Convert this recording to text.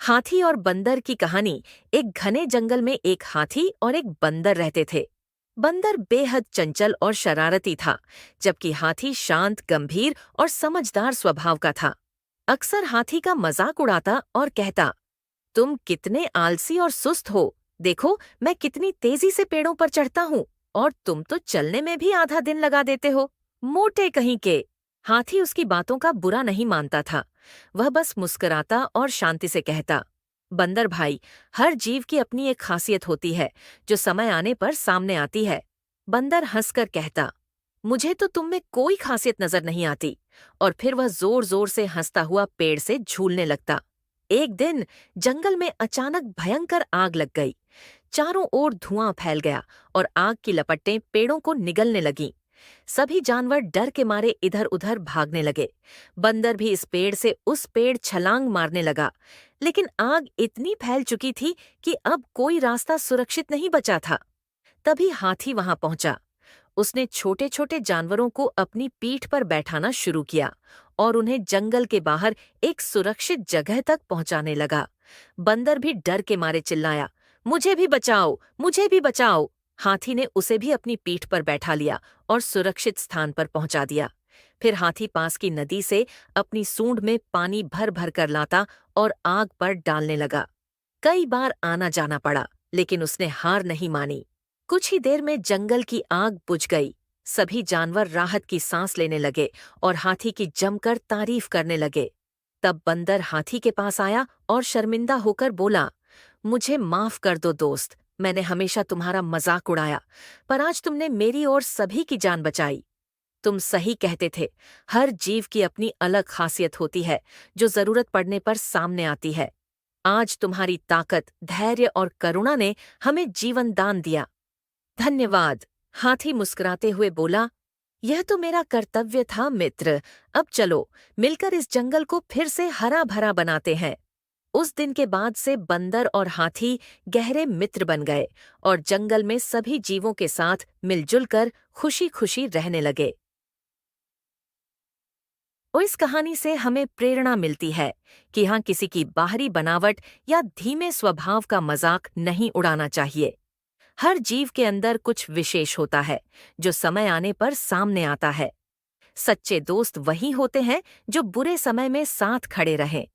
हाथी और बंदर की कहानी। एक घने जंगल में एक हाथी और एक बंदर रहते थे। बंदर बेहद चंचल और शरारती था, जबकि हाथी शांत, गंभीर और समझदार स्वभाव का था। अक्सर हाथी का मजाक उड़ाता और कहता, तुम कितने आलसी और सुस्त हो। देखो, मैं कितनी तेजी से पेड़ों पर चढ़ता हूँ और तुम तो चलने में भी आधा दिन लगा देते हो। मोटे कहीं के। हाथी उसकी बातों का बुरा नहीं मानता था। वह बस मुस्कुराता और शांति से कहता, बंदर भाई, हर जीव की अपनी एक खासियत होती है जो समय आने पर सामने आती है। बंदर हंसकर कहता, मुझे तो तुम में कोई खासियत नजर नहीं आती। और फिर वह जोर जोर से हंसता हुआ पेड़ से झूलने लगता। एक दिन जंगल में अचानक भयंकर आग लग गई। चारों ओर धुआं फैल गया और आग की लपटें पेड़ों को निगलने लगीं। सभी जानवर डर के मारे इधर उधर भागने लगे। बंदर भी इस पेड़ से उस पेड़ छलांग मारने लगा। लेकिन आग इतनी फैल चुकी थी कि अब कोई रास्ता सुरक्षित नहीं बचा था। तभी हाथी वहां पहुंचा। उसने छोटे छोटे जानवरों को अपनी पीठ पर बैठाना शुरू किया और उन्हें जंगल के बाहर एक सुरक्षित जगह तक पहुंचाने लगा। बंदर भी डर के मारे चिल्लाया, मुझे भी बचाओ, मुझे भी बचाओ। हाथी ने उसे भी अपनी पीठ पर बैठा लिया और सुरक्षित स्थान पर पहुंचा दिया। फिर हाथी पास की नदी से अपनी सूंड में पानी भर भर कर लाता और आग पर डालने लगा। कई बार आना जाना पड़ा, लेकिन उसने हार नहीं मानी। कुछ ही देर में जंगल की आग बुझ गई। सभी जानवर राहत की सांस लेने लगे और हाथी की जमकर तारीफ करने लगे। तब बंदर हाथी के पास आया और शर्मिंदा होकर बोला, मुझे माफ कर दो दोस्त, मैंने हमेशा तुम्हारा मजाक उड़ाया, पर आज तुमने मेरी और सभी की जान बचाई। तुम सही कहते थे, हर जीव की अपनी अलग खासियत होती है जो जरूरत पड़ने पर सामने आती है। आज तुम्हारी ताकत, धैर्य और करुणा ने हमें जीवन दान दिया। धन्यवाद। हाथी मुस्कुराते हुए बोला, यह तो मेरा कर्तव्य था मित्र। अब चलो, मिलकर इस जंगल को फिर से हरा भरा बनाते हैं। उस दिन के बाद से बंदर और हाथी गहरे मित्र बन गए और जंगल में सभी जीवों के साथ मिलजुल कर खुशी खुशी रहने लगे। और इस कहानी से हमें प्रेरणा मिलती है कि हाँ, किसी की बाहरी बनावट या धीमे स्वभाव का मजाक नहीं उड़ाना चाहिए। हर जीव के अंदर कुछ विशेष होता है जो समय आने पर सामने आता है। सच्चे दोस्त वही होते हैं जो बुरे समय में साथ खड़े रहें।